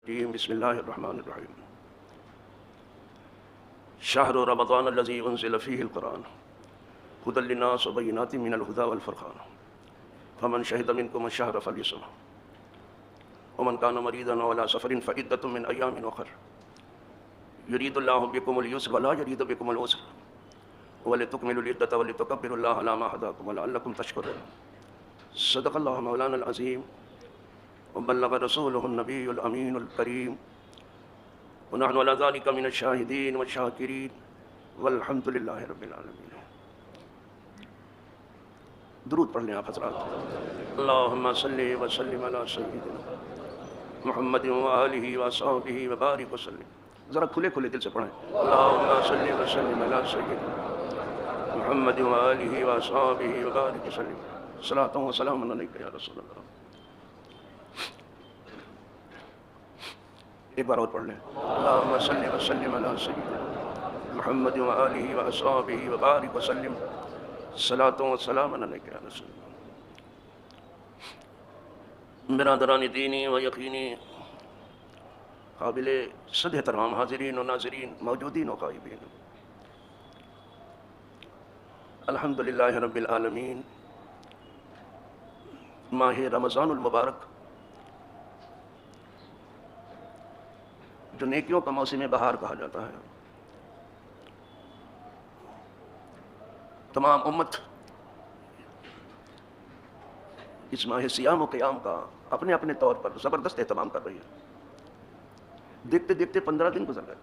بسم اللہ الرحمن الرحیم شہر رمضان الذی انزل فیہ القرآن ھدی للناس وبینات من الھدی والفرقان فمن شہد منکم الشہر فلیصمہ ومن کان مریضا او علی سفر فعدۃ من ایام اخر یرید اللہ بکم اليسر ولا یرید بکم العسر ولتکملوا العدۃ ولتکبروا اللہ علی ما ھداکم ولعلکم تشکرون صدق اللہ مولانا العظیم وبلغ رسوله النبی الامین الکریم ونحن على ذلك من الشاہدین والشاکرین والحمد للہ رب العالمین۔ درود پڑھ لیں آپ حضرات۔ اللہم صلی وسلم علی سیدنا محمد وآلہ وصحبہ وبارک وسلم۔ ذرا کھلے کھلے دل سے پڑھیں۔ اللہم صلی وسلم علی سیدنا محمد وآلہ وصحبہ وبارک وسلم۔ صلاۃ و سلام علیک یا رسول اللہ۔ ایک بار اور پڑھ لیں۔ اللہم صلی وسلم علی سیدنا محمد وآلہ وصحبہ وبارک وسلم۔ صلاۃ و سلام علیک یا رسول اللہ۔ برادران دینی و یقینی، قابل صد احترام حاضرین و ناظرین، موجودین و غائبین، الحمدللہ رب العالمین، ماہ رمضان المبارک جو نیکیوں کا موسم بہار کہا جاتا ہے، تمام امت اس ماہ سیام و قیام کا اپنے اپنے طور پر زبردست اہتمام کر رہی ہے۔ دیکھتے دیکھتے 15 دن گزر گئے۔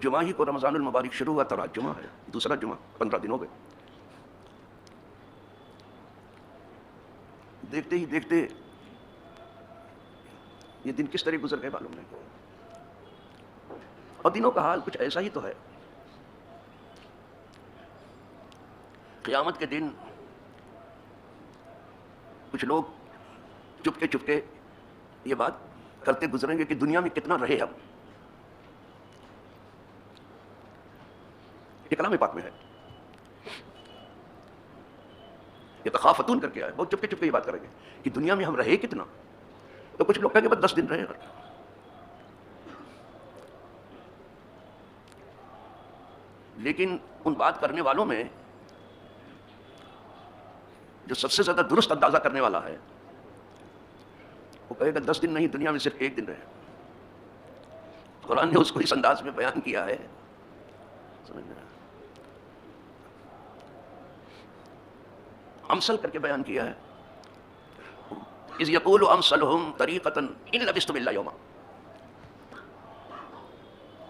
جمعہ ہی کو رمضان المبارک شروع ہوا تو آج جمعہ ہے، دوسرا جمعہ، 15 دن ہو گئے۔ دیکھتے ہی دیکھتے یہ دن کس طرح گزر گئے معلوم نہیں، اور دنوں کا حال کچھ ایسا ہی تو ہے۔ قیامت کے دن کچھ لوگ چپکے چپکے یہ بات کرتے گزریں گے کہ دنیا میں کتنا رہے ہم۔ یہ کلام پاک میں ہے، یہ تخافتون کر کے آئے، بہت چپکے چپکے یہ بات کریں گے کہ دنیا میں ہم رہے کتنا۔ تو کچھ لوگ کہیں گے بس 10 دن رہے گا، لیکن ان بات کرنے والوں میں جو سب سے زیادہ درست اندازہ کرنے والا ہے وہ کہے گا 10 دن نہیں، دنیا میں صرف 1 دن رہے۔ قرآن نے اس کو اس انداز میں بیان کیا ہے، امثل کر کے بیان کیا ہے۔ اذ یقول امثلهم طریقۃ ان لبثتم الا یوما،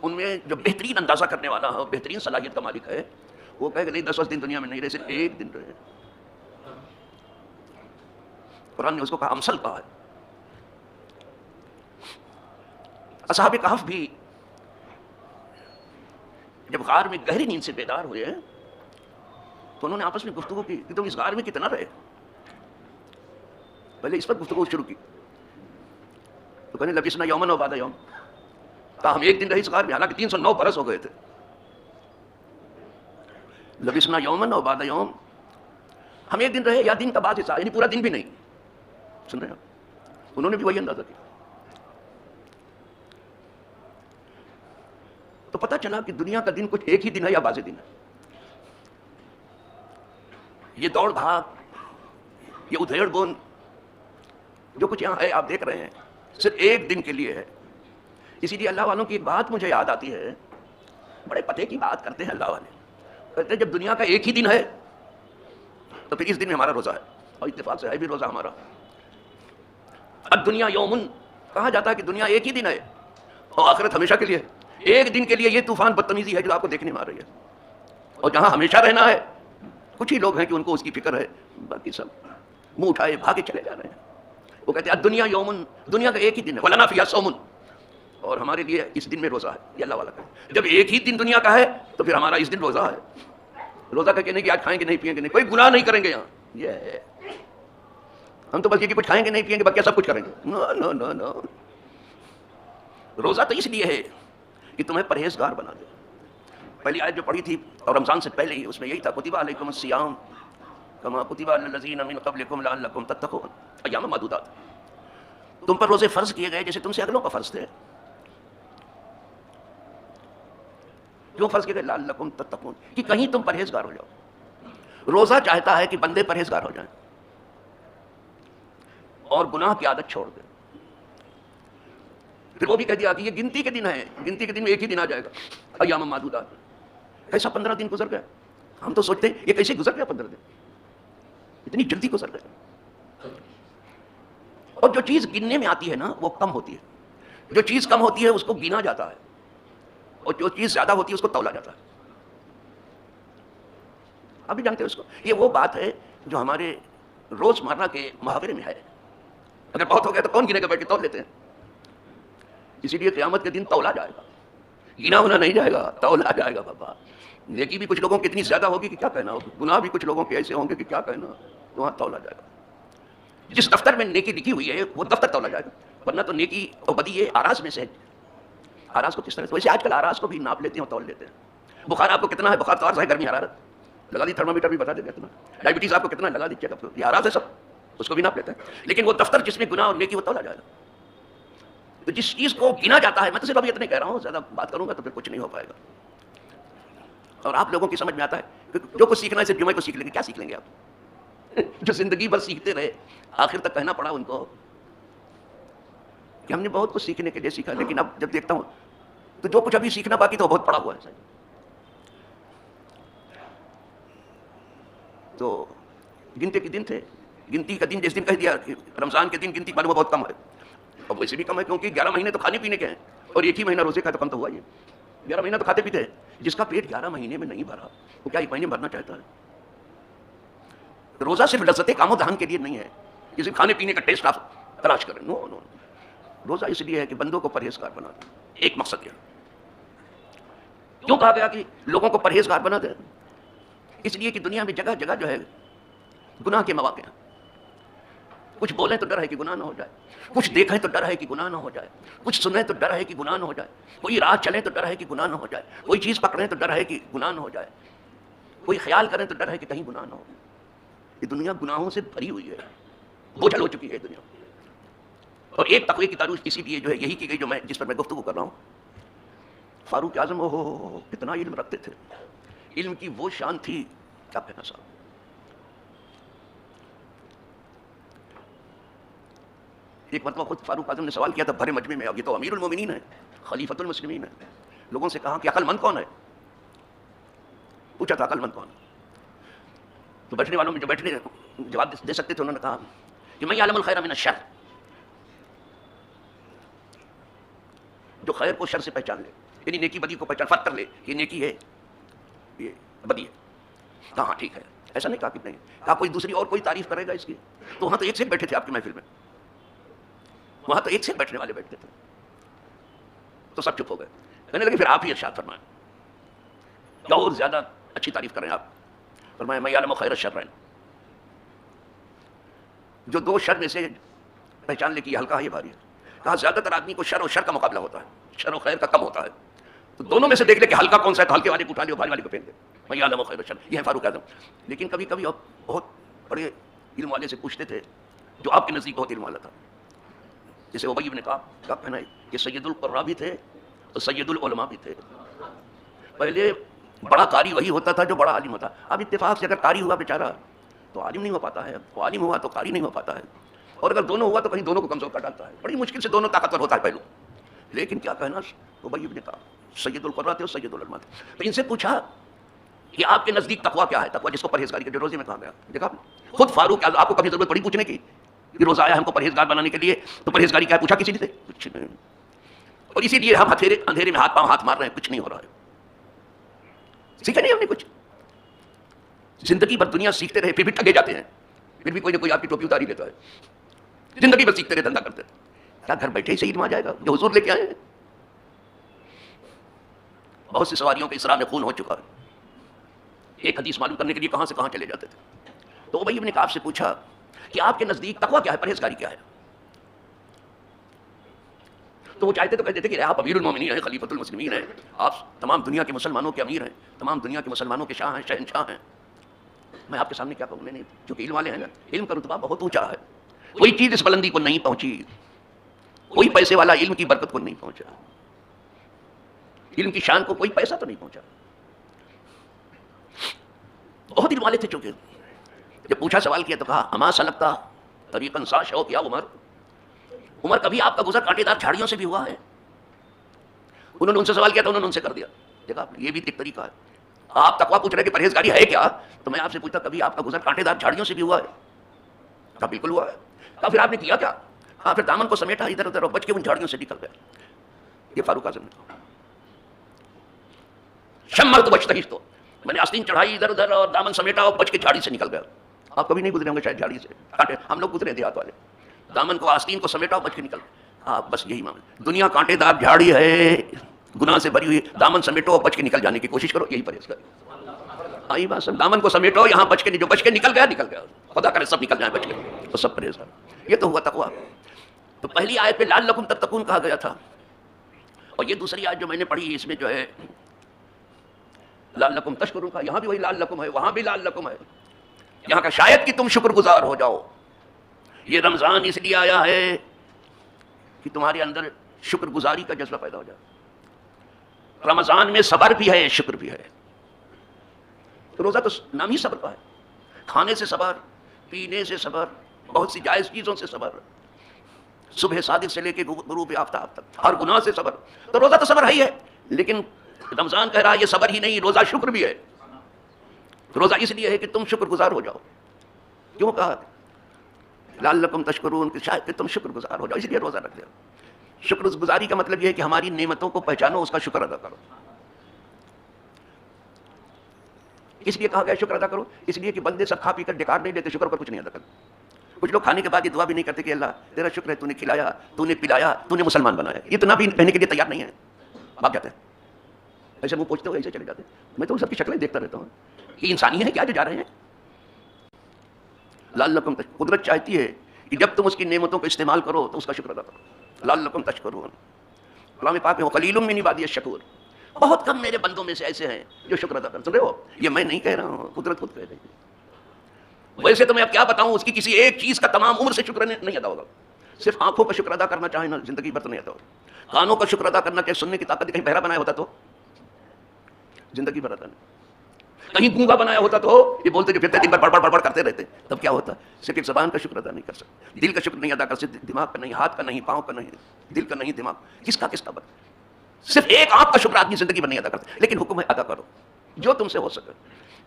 ان میں جو بہترین اندازہ کرنے والا ہے، بہترین صلاحیت کا مالک ہے، وہ کہے گا نہیں 10 دن دنیا میں نہیں رہے، صرف 1 دن رہے۔ قرآن نے اس کو کہا امثل کہا ہے۔ اصحاب کہف بھی جب غار میں گہری نیند سے بیدار ہوئے تو انہوں نے آپس میں گفتگو کی کہ تم اس غار میں کتنا رہے۔ پہلے اس پر گفتگو شروع کی تو کہنے لبثنا یوما و بعد یوم، کہا ہم 1 دن رہے اس غار میں، حالانکہ 309 برس ہو گئے تھے۔ لبثنا یوما و بعد یوم، ہم 1 دن رہے یا دن کا بعض حصہ، یعنی پورا دن بھی نہیں۔ سن رہے ہیں؟ انہوں نے بھی وہی اندازہ کیا۔ تو پتہ چلا کہ دنیا کا دن کچھ ایک ہی دن ہے یا بعض دن ہے۔ یہ دوڑ بھاگ، یہ ادھیڑ بن جو کچھ یہاں ہے آپ دیکھ رہے ہیں، صرف 1 دن کے لیے ہے۔ اسی لیے اللہ والوں کی ایک بات مجھے یاد آتی ہے، بڑے پتے کی بات کرتے ہیں اللہ والے، کہتے ہیں جب دنیا کا 1 ہی دن ہے تو پھر اس دن میں ہمارا روزہ ہے، اور اتفاق سے ہے بھی روزہ ہمارا۔ الدنیا یومن، کہا جاتا ہے کہ دنیا 1 ہی دن ہے اور آخرت ہمیشہ کے لیے ہے۔ 1 دن کے لیے یہ طوفان بدتمیزی ہے جو آپ کو دیکھنے میں آ رہی ہے، اور جہاں ہمیشہ رہنا ہے کچھ ہی لوگ ہیں کہ ان کو اس کی فکر ہے، باقی سب منہ اٹھائے بھاگے چلے جا رہے ہیں۔ وہ کہتے ہیں دنیا یومن، دنیا کا 1 ہی دن ہے، ولنا فیہا صوم، اور ہمارے لیے اس دن میں روزہ ہے۔ یہ اللہ والا کہے جب 1 ہی دن دنیا کا ہے تو پھر ہمارا اس دن روزہ ہے۔ روزہ کا کہنے کہ آج کھائیں گے نہیں پیئیں گے نہیں، کوئی گناہ نہیں کریں گے یہاں، یہ ہے ہم تو بس یہ کہ کچھ کھائیں گے نہیں پیئیں گے باقی سب کچھ کریں گے۔ نو نو نو نو، روزہ تو اس لیے ہے کہ تمہیں پرہیزگار بنا دے۔ پہلی آیت جو پڑھی تھی اور رمضان سے پہلے ہی اس میں یہی تھا، کتب علیکم الصیام کما کتب علی الذین من قبلکم لعلکم تتقون، ایام معدودات۔ تم پر روزے فرض کیے گئے جیسے تم سے اگلوں کا فرض تھے. کیوں فرض کیے گئے؟ لعلکم تتقون، کہ کہیں تم پرہیزگار ہو جاؤ. روزہ چاہتا ہے کہ بندے پرہیزگار ہو جائیں اور گناہ کی عادت چھوڑ دیں. پھر وہ بھی کہہ دیا کہ یہ گنتی کے دن ہے، گنتی کے دن میں ایک ہی دن آ جائے گا، ایام معدودات. کیسا 15 دن گزر گئے؟ ہم تو سوچتے ہیں یہ کیسے گزر گیا 15 دن، اتنی جلدی گزر گئے. اور جو چیز گننے میں آتی ہے نا وہ کم ہوتی ہے، جو چیز کم ہوتی ہے اس کو گنا جاتا ہے، اور جو چیز زیادہ ہوتی ہے اس کو تولا جاتا ہے. آپ بھی جانتے ہیں اس کو. یہ وہ بات ہے جو ہمارے روزمرہ کے محاورے میں ہے. اگر بہت ہو گیا تو کون گنے کے بیٹھ کے تول لیتے ہیں. اسی لیے قیامت کے دن تولا جائے گا، گنا ہونا نہیں جائے گا، تولا جائے گا. بابا نیکی بھی کچھ لوگوں کی اتنی زیادہ ہوگی کہ کیا کہنا ہوگا، گناہ بھی کچھ لوگوں کے ایسے ہوں گے کہ کیا کہنا، تو وہاں تولا جائے گا. جس دفتر میں نیکی لکھی ہوئی ہے وہ دفتر تولا جائے گا، ورنہ تو نیکی اور بدی یہ آراز میں سے ہے. آراز کو کس طرح سے؟ ویسے آج کل آراز کو بھی ناپ لیتے ہیں اور تول لیتے ہیں. بخار آپ کو کتنا ہے؟ بخار تو عرض ہے گرمی حرارت، لگا دی تھرمامیٹر بھی بتا دے گا کتنا. ڈائبٹیز آپ کو کتنا ہے؟ لگا دی چیک اپ، یہ آراز ہے سب، اس کو بھی ناپ لیتے ہیں. لیکن وہ دفتر جس میں گناہ اور نیکی وہ تولا جائے گا. تو جس چیز کو گنا جاتا ہے، میں تو صرف ابھی اتنے کہہ رہا ہوں، زیادہ بات کروں گا تو پھر کچھ نہیں ہو پائے گا. اور آپ لوگوں کی سمجھ میں آتا ہے کہ جو کچھ سیکھنا ہے صرف جمعے کو سیکھ لیں گے. کیا سیکھ لیں گے آپ؟ جو زندگی بھر سیکھتے رہے، آخر تک کہنا پڑا ان کو کہ ہم نے بہت کچھ سیکھنے کے لیے سیکھا، لیکن اب جب دیکھتا ہوں تو جو کچھ ابھی سیکھنا باقی تو بہت پڑا ہوا ہے. تو گنتے کے دن تھے، گنتی کا دن جس دن کہہ دیا رمضان کے دن گنتی معلوم بہت کم ہے. اور ویسے بھی کم ہے کیونکہ 11 مہینے تو کھانے پینے کے ہیں، اور ایک ہی مہینہ روزے کا، تو کم تو ہوا ہی. 11 مہینہ تو کھاتے پیتے ہیں. جس کا پیٹ 11 مہینے میں نہیں بھرا وہ کیا ایک مہینے بھرنا چاہتا ہے؟ روزہ صرف لذت کام و دہن کے لیے نہیں ہے کہ صرف کھانے پینے کا ٹیسٹ آپ تلاش کریں. نو نو، روزہ اس لیے ہے کہ بندوں کو پرہیزگار بنا دیں. ایک مقصد یہ کیوں کہا گیا کہ لوگوں کو پرہیزگار بنا دیں؟ اس لیے کہ دنیا میں جگہ جگہ جو ہے گناہ کے مواقع ہیں. کچھ بولیں تو ڈر ہے کہ گناہ نہ ہو جائے، کچھ دیکھیں تو ڈر ہے کہ گناہ نہ ہو جائے، کچھ سنیں تو ڈر ہے کہ گناہ نہ ہو جائے، کوئی راہ چلیں تو ڈر ہے کہ گناہ نہ ہو جائے، کوئی چیز پکڑیں تو ڈر ہے کہ گناہ نہ ہو جائے، کوئی خیال کریں تو ڈر ہے کہ کہیں گناہ نہ ہو. یہ دنیا گناہوں سے بھری ہوئی ہے، بوجھل ہو چکی ہے دنیا. اور ایک تقوی کی تعریف اسی لیے جو ہے یہی کی گئی جو میں جس پر میں گفتگو کر رہا ہوں. فاروق اعظم ہو کتنا علم رکھتے تھے، علم کی وہ شان تھی کیا کہنا صاحب. ایک مرتبہ خود فاروق اعظم نے سوال کیا تھا بھرے مجمع میں، اب یہ تو امیر المومنین ہے، خلیفۃ المسلمین ہے. لوگوں سے کہا کہ عقل مند کون ہے؟ پوچھا تھا عقل مند کون ہے؟ تو بیٹھنے والوں میں جو بیٹھنے جواب دے سکتے تھے انہوں نے کہا کہ من یعلم الخیر من الشر، جو خیر کو شر سے پہچان لے، یعنی نیکی بدی کو پہچان فرق کر لے، یہ نیکی ہے یہ بدی ہے. کہاں ٹھیک ہے، ایسا نہیں کہا کہ نہیں. کہا کوئی دوسری اور کوئی تعریف کرے گا اس کی؟ تو وہاں تو ایک سے بیٹھے تھے آپ کی محفل میں، وہاں تو ایک سے بیٹھنے والے بیٹھتے تھے. تو سب چپ ہو گئے. کہنے لگے پھر آپ ہی ارشاد فرمائیں کیا اور زیادہ اچھی تعریف کریں آپ. فرمایا من یعلم خیر الشرین، جو دو شر میں سے پہچان لے کہ یہ ہلکا ہے یہ بھاری ہے. کہا زیادہ تر آدمی کو شر اور شر کا مقابلہ ہوتا ہے، شر و خیر کا کم ہوتا ہے. تو دونوں میں سے دیکھ لے کہ ہلکا کون سا ہے تو ہلکے والے کو اٹھا لے اور بھاری والے کو پھینک دے. من یعلم خیر الشر، یہ ہے فاروق اعظم. لیکن کبھی کبھی بہت بڑے علم والے سے پوچھتے تھے جو آپ کے نزدیک بہت علم والا تھا، جیسے ابی بن کعب. کہا ہے کہ سید القراء بھی تھے اور سید العلماء بھی تھے. پہلے بڑا قاری وہی ہوتا تھا جو بڑا عالم ہوتا. اب اتفاق سے اگر قاری ہوا بیچارہ تو عالم نہیں ہو پاتا ہے، وہ عالم ہوا تو قاری نہیں ہو پاتا ہے، اور اگر دونوں ہوا تو کہیں دونوں کو کمزور کر ڈالتا ہے. بڑی مشکل سے دونوں طاقتور ہوتا ہے پہلو. لیکن کیا کہنا ابی بن کعب سید القراء تھے اور سید العلماء تھے. تو ان سے پوچھا کہ آپ کے نزدیک تقویٰ کیا ہے؟ تقویٰ جس کو پرہیزگاری کے جو روزے میں کہا گیا. دیکھا خود فاروق اعظم، آپ کو کبھی ضرورت پڑی پوچھنے کی کہ روزہ آیا ہم کو پرہیزگار بنانے کے لیے تو پرہیزگاری کیا ہے؟ پوچھا کسی نے؟ کچھ نہیں. اور اسی لیے ہم اندھیرے میں ہاتھ پاؤں ہاتھ مار رہے ہیں، کچھ نہیں ہو رہا ہے. سیکھا نہیں ہم نے کچھ. زندگی بھر دنیا سیکھتے رہے پھر بھی ٹھگے جاتے ہیں، پھر بھی کوئی نہ کوئی آپ کی ٹوپی اتاری لیتا ہے. زندگی بھر سیکھتے رہے، دھندا کرتے رہے. کیا گھر بیٹھے ہی صحیح علم آ جائے گا جو حضور لے کے آئے ہیں؟ بہت سی سواریوں کے اسراف میں خون ہو چکا ہے. ایک حدیث معلوم کرنے کے لیے کہاں سے کہاں چلے جاتے تھے. تو ابی بن کعب سے پوچھا کہ آپ کے نزدیک تقویٰ کیا ہے، پرہیزگاری کیا ہے؟ تو وہ چاہتے تو کہتے تھے کہ آپ امیر المومنین ہیں، خلیفۃ المسلمین ہیں، آپ تمام دنیا کے مسلمانوں کے امیر ہیں، تمام دنیا کے مسلمانوں کے شاہ ہیں، شہنشاہ ہیں. میں آپ کے سامنے کیا کہوں؟ نہیں، چونکہ علم والے ہیں نا، علم کا رتبہ بہت اونچا ہے. کوئی چیز اس بلندی کو نہیں پہنچی پیسے والا علم کی برکت کو نہیں پہنچا، علم کی شان کو کوئی پیسہ تو نہیں پہنچا. بہت علم والے تھے چونکہ. جب پوچھا سوال کیا تو کہا اما سلکتا طریقا ساشا کیا عمر کبھی آپ کا گزر کانٹے دار جھاڑیوں سے بھی ہوا ہے؟ انہوں نے ان سے سوال کیا تو انہوں نے ان سے کر دیا. دیکھا یہ بھی ایک طریقہ ہے. آپ تقویٰ پوچھ رہے کہ پرہیزگاری ہے کیا، تو میں آپ سے پوچھتا کبھی آپ کا گزر کانٹے دار جھاڑیوں سے بھی ہوا ہے؟ کہا بالکل ہوا ہے. کہا پھر آپ نے کیا کیا؟ ہاں پھر دامن کو سمیٹا ادھر ادھر اور بچ کے ان جھاڑیوں سے نکل گیا. یہ فاروق اعظم نے کہا. شمرت بچتہش تو میں نے آستین چڑھائی ادھر ادھر اور دامن سمیٹا اور بچ کے جھاڑی سے نکل گیا. آپ کبھی نہیں گزرے ہوں گے شاید جھاڑی سے، ہم لوگ گزرے دیہات والے. دامن کو آستین کو سمیٹا اور بچ کے نکل گیا. ہاں بس یہی معاملہ. دنیا کانٹے دار جھاڑی ہے، گناہ سے بھری ہوئی. دامن سمیٹو اور بچ کے نکل جانے کی کوشش کرو، یہی پرہیزگاری. آئی بات سب. دامن کو سمیٹو، یہاں بچ کے جو بچ کے نکل گیا نکل گیا. خدا کرے سب نکل جائیں بچ کے، تو سب پرہیزگار. یہ تو ہوا تقویٰ. تو پہلی آیت پہ لعلکم تتقون کہا گیا تھا، اور یہ دوسری آیت جو میں نے پڑھی اس میں جو ہے لعلکم تشکرون کا، یہاں بھی وہی لعلکم ہے، وہاں بھی لعلکم ہے. یہاں کا شاید کہ تم شکر گزار ہو جاؤ. یہ رمضان اس لیے آیا ہے کہ تمہارے اندر شکر گزاری کا جذبہ پیدا ہو جائے. رمضان میں صبر بھی ہے، شکر بھی ہے. روزہ تو نام ہی صبر کا ہے. کھانے سے صبر، پینے سے صبر، بہت سی جائز چیزوں سے صبر، صبح صادق سے لے کے غروب آفتاب تک ہر گناہ سے صبر. تو روزہ تو صبر ہی ہے، لیکن رمضان کہہ رہا ہے یہ صبر ہی نہیں، روزہ شکر بھی ہے. روزہ اس لیے ہے کہ تم شکر گزار ہو جاؤ. کیوں کہا لعلکم تشکرون کہ شاید کہ تم شکر گزار ہو جاؤ، اس لیے روزہ رکھ دو. شکر گزاری کا مطلب یہ ہے کہ ہماری نعمتوں کو پہچانو، اس کا شکر ادا کرو. اس لیے کہا گیا شکر ادا کرو، اس لیے کہ بندے سب کھا پی کر ڈکار نہیں لیتے، شکر پر کچھ نہیں ادا کرتے. کچھ لوگ کھانے کے بعد یہ دعا بھی نہیں کرتے کہ اللہ تیرا شکر ہے تو نے کھلایا، تو نے پلایا، تو نے مسلمان بنایا. یہ تو نہ بھی کہنے کے لیے تیار نہیں ہے. آپ جاتے ہیں ایسے، وہ پوچھتے ہو ایسے چلے جاتے ہیں. میں تو ان سب کی شکلیں دیکھتا رہتا ہوں. یہ انسانی ہے کیا جو جا رہے ہیں؟ لعلکم تشکرون. قدرت چاہتی ہے کہ جب تم اس کی نعمتوں کو استعمال کرو تو اس کا شکر ادا کرو. لعلکم تشکرون. کلام پاک میں قلیل من عبادی الشکور، بہت کم میرے بندوں میں سے ایسے ہیں جو شکر ادا کرتے. سن رہے ہو؟ یہ میں نہیں کہہ رہا ہوں، قدرت خود کہہ رہی ہے. ویسے تو میں اب کیا بتاؤں، اس کی کسی ایک چیز کا تمام عمر سے شکر نہیں ادا ہوگا. صرف آنکھوں کا شکر ادا کرنا چاہے نا، زندگی بھر تو نہیں ادا ہوگا. کانوں کا شکر ادا کرنا چاہے، سننے کی طاقت کہیں بہرا بنایا ہوتا تو زندگی بھر ادا نہیں. کہیں گونگا بنایا ہوتا تو یہ بولتے کہ پھرتے دن بھر بڑبڑ بڑبڑ کرتے رہتے، تب کیا ہوتا؟ صرف ایک زبان کا شکر ادا نہیں کر سکتے، دل کا شکر نہیں ادا کر سکتے، دماغ کا نہیں، ہاتھ کا نہیں، پاؤں کا نہیں، دل کا نہیں، دماغ کس کا بن. صرف ایک آنکھ کا شکر آدمی زندگی میں نہیں ادا کرتے، لیکن حکم ہے ادا کرو جو تم سے ہو سکے.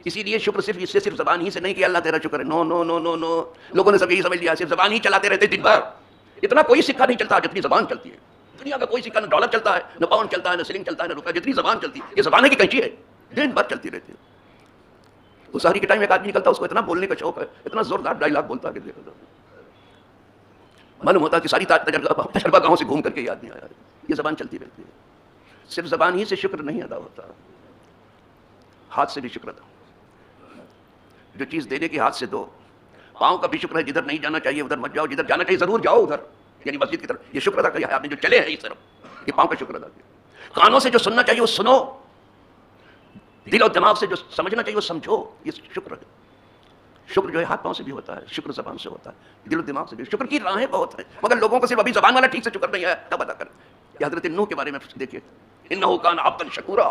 اسی لیے شکر صرف اس سے صرف زبان ہی سے نہیں کہ اللہ تیرا شکر ہے. نو نو نو نو نو. لوگوں نے سب یہی سمجھ لیا صرف زبان ہی چلاتے رہتے دن بھر. اتنا کوئی سکہ نہیں چلتا جتنی زبان چلتی ہے. دنیا کا کوئی سکہ نہ ڈالر چلتا ہے، نہ پاؤنڈ چلتا ہے، نہ سلنگ چلتا ہے، نہ روپیہ. جتنی زبان چلتی ہے، یہ زبان ہے کہ کینچی ہے، دن بھر چلتی رہتی ہے. تو سحری کے ٹائم ایک آدمی نکلتا، اس کو اتنا بولنے کا شوق ہے، اتنا زوردار ڈائلاگ بولتا کہ معلوم ہوتا کہ ساری تجربہ گاؤں سے گھوم کر کے یہ آدمی آیا ہے. یہ زبان چلتی رہتی ہے. صرف زبان ہی سے شکر نہیں ادا ہوتا، ہاتھ سے بھی شکر ادا. جو چیز دینے کے ہاتھ سے دو. پاؤں کا بھی شکر ہے، جدھر نہیں جانا چاہیے ادھر مت جاؤ، جدھر جانا چاہیے ضرور جاؤ ادھر، یعنی مسجد کی طرف. یہ شکر ادا کیا آپ نے جو چلے ہیں اس طرف، یہ پاؤں کا شکر ادا کیا. کانوں سے جو سننا چاہیے وہ سنو، دل اور دماغ سے جو سمجھنا چاہیے وہ سمجھو. یہ شکر ہے. شکر جو ہے ہاتھ پاؤں سے بھی ہوتا ہے، شکر زبان سے ہوتا ہے، دل و دماغ سے بھی. شکر کی راہیں بہت ہیں، مگر لوگوں کو صرف ابھی زبان والا ٹھیک سے شکر نہیں ہے تب ادا کریں. یہ حضرت نوح کے بارے میں دیکھیے، انہ کان عبدا شکورا.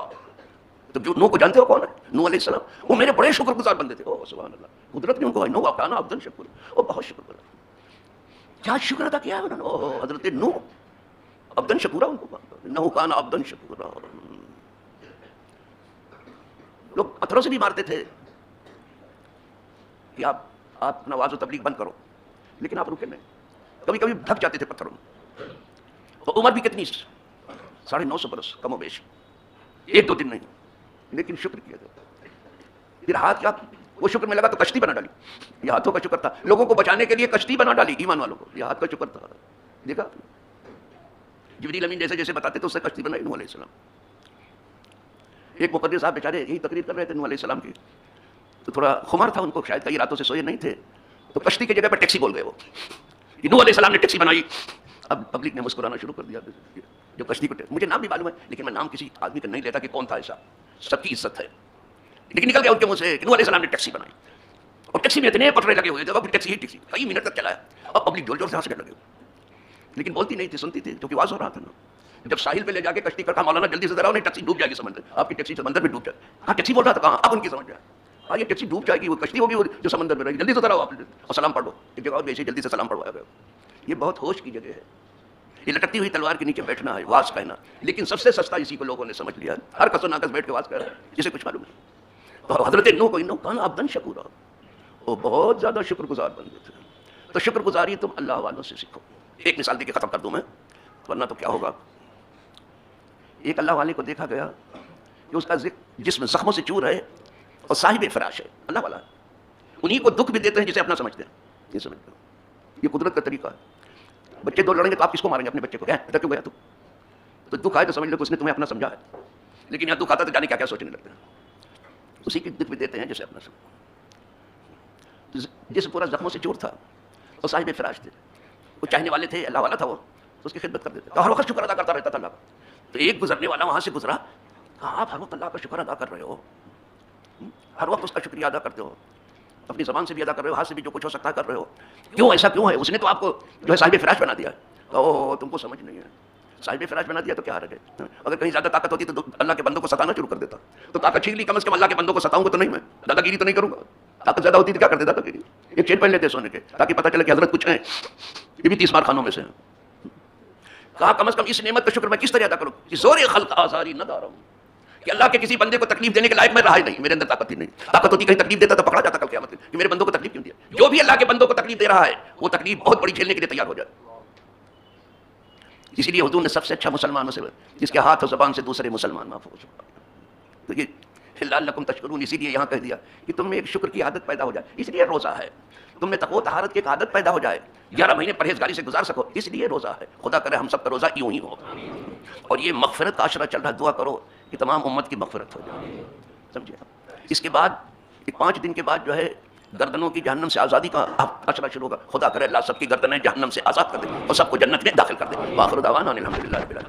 تو جو نوح کو جانتے ہو کون ہے؟ نوح علیہ السلام. وہ میرے بڑے شکر گزار بندے تھے. او سبحان اللہ. قدرت نے ان کو نوح کان عبدا شکورا، وہ بہت شکر گزار. کیا شکر ادا کیا ہے انہوں نے؟ حضرت نوح عبدا شکورا، ان کو انہ کان عبدا شکورا. لوگ پتھروں سے بھی مارتے تھے کہ آپ نواز و تبلیغ بند کرو، لیکن آپ رکے نہیں. کبھی کبھی ڈھک جاتے تھے پتھروں میں. تو عمر بھی کتنی 950 برس کم و بیش، ایک دو دن نہیں، لیکن شکر کیا جاتا. پھر ہاتھ کیا وہ شکر میں لگا تو کشتی بنا ڈالی. یہ ہاتھوں کا شکر تھا، لوگوں کو بچانے کے لیے کشتی بنا ڈالی ایمان والوں کو. یہ ہاتھ کا شکر تھا. دیکھا جبریل امین جیسے جیسے بتاتے تھے اس سے کشتی بنائی نوح علیہ السلام. ایک مقدر صاحب بیچارے یہی تقریر کر رہے تھے نوح علیہ السلام کی، تو تھوڑا خمار تھا ان کو، شاید کئی راتوں سے سوئے نہیں تھے، تو کشتی کی جگہ پر ٹیکسی بول گئے. وہ نوح علیہ السلام نے ٹیکسی بنائی. اب پبلک نے مسکرانا شروع کر دیا. جو کشتی کو مجھے نام بھی معلوم ہے، لیکن میں نام کسی آدمی کا نہیں لیتا کہ کون تھا ایسا، سب کی عزت ہے. لیکن نکل گیا ان کے منہ سے کہ نوح علیہ السلام نے ٹیکسی بنائی. اور ٹیکسی میں اتنے پٹرے لگے ہوئے تھے، ٹیکسی ہی ٹیکسی کئی منٹ تک چلایا. اور پبلک جوڑ جوڑ سے ہنسنے لگے. لیکن بولتی نہیں تھی، سنتی تھی، کیونکہ واضح ہو رہا تھا نا. جب ساحل پہ لے جا کے کشتی کا کہا مولانا جلدی سے ذرا نہیں ٹیکسی ڈوب جائے گی سمندر، آپ کی ٹیکسی سمندر میں ڈوب جائے. کہاں ٹیکسی بول رہا تھا، کہاں آپ ان کی سمجھ جائے. یہ ٹیکسی ڈوب جائے گی، وہ کشتی ہوگی جو سمندر میں رہے گی، جلدی سے ذرا آپ اور سلام پڑھو. ایک جگہ اور بھی ایسے جلدی سے سلام پڑھوایا گیا. یہ بہت ہوش کی جگہ ہے. یہ لٹکتی ہوئی تلوار کے نیچے بیٹھنا ہے، واز کہنا. لیکن سب سے سستا اسی کو لوگوں نے سمجھ لیا. ہر کس و ناقص بیٹھ کے واز کہہ رہا ہے جسے کچھ معلوم نہیں. تو حضرت نوح کو کان عبدن شکورا، وہ بہت زیادہ شکر گزار بندے تھے. تو شکر گزاری تم اللہ والوں سے سیکھو. ایک مثال دے کے ختم کر دوں میں، ورنہ تو کیا ہوگا. ایک اللہ والے کو دیکھا گیا کہ اس کا جسم زخموں سے چور ہے اور صاحب فراش ہے، اللہ والا ہے. انہیں کو دکھ بھی دیتے ہیں جسے اپنا سمجھتے ہیں. یہ سمجھتے ہیں، یہ قدرت کا طریقہ ہے. بچے دو لڑیں گے تو آپ کس کو ماریں گے؟ اپنے بچے کو. ادھر کیوں گیا تو دکھ آئے تو سمجھ لو کہ اس نے تمہیں اپنا سمجھا ہے. لیکن یہاں دکھ آتا تو جانے کیا کیا سوچنے لگتے ہیں. اسی کی دکھ بھی دیتے ہیں جسے اپنا سمجھا. جسم پورا زخموں سے چور تھا اور صاحب فراش تھے. وہ چاہنے والے تھے، اللہ والا تھا وہ، تو اس کی خدمت کر دیتے. تو ہر وقت شکر ادا کرتا رہتا تھا اللہ کا. تو ایک گزرنے والا وہاں سے گزرا، کہا آپ ہر وقت اللہ کا شکر ادا کر رہے ہو، ہر وقت اس کا شکریہ ادا کرتے ہو، اپنی زبان سے بھی ادا کر رہے ہو، ہاتھ سے بھی جو کچھ ہو سکتا ہے کر رہے ہو. کیوں ایسا کیوں ہے؟ اس نے تو آپ کو جو ہے صاحب فراش بنا دیا. او تم کو سمجھ نہیں ہے. صاحب فراش بنا دیا تو کیا حرج ہے؟ اگر کہیں زیادہ طاقت ہوتی تو اللہ کے بندوں کو ستانا شروع کر دیتا. تو طاقت چھین لی، کم از کم اللہ کے بندوں کو ستاؤں گا تو نہیں، میں دادا گیری تو نہیں کروں گا. طاقت زیادہ ہوتی تو کیا کرتے دادا گیری؟ ایک چین پہن لیتے سونے کے تاکہ پتہ چلے کہ حضرت کچھ ہیں. یہ بھی 30 بار خانوں میں سے ہیں. کہا کم از کم اس نعمت کا شکر میں کس طرح ادا کروں کہ زور خلق آزاری نہ دارم، کہ اللہ کے کسی بندے کو تکلیف دینے کے لائق میں رہا ہی نہیں. میرے اندر طاقت ہی نہیں. طاقت ہوتی کہیں تکلیف دیتا تو پکڑا جاتا کل قیامت میں کہ میرے بندوں کو تکلیف کیوں دیا. جو بھی اللہ کے بندوں کو تکلیف دے رہا ہے وہ تکلیف بہت بڑی جھیلنے کے لیے تیار ہو جائے. اسی لیے حضور نے سب سے اچھا مسلمانوں سے جس کے ہاتھ اور زبان سے دوسرے مسلمان محفوظ ہو. تو یہ لعلکم تشکرون، اسی لیے یہاں کہہ دیا کہ تم میں ایک شکر کی عادت پیدا ہو جائے. اس لیے روزہ ہے. تم میں تقوی و طہارت کی ایک عادت پیدا ہو جائے، 11 مہینے پرہیزگاری سے گزار سکو، اس لیے روزہ ہے. خدا کرے ہم سب کا روزہ یوں ہی ہو. اور یہ مغفرت کا عشرہ چل رہا، دعا کرو کہ تمام امت کی مغفرت ہو جائے. سمجھے؟ اس کے بعد 5 دن کے بعد جو ہے گردنوں کی جہنم سے آزادی کا عشرہ شروع ہوگا. خدا کرے اللہ سب کی گردنیں جہنم سے آزاد کر دے اور سب کو جنت میں داخل کر دے. وآخر دعوانا الحمدللہ رب العالمین.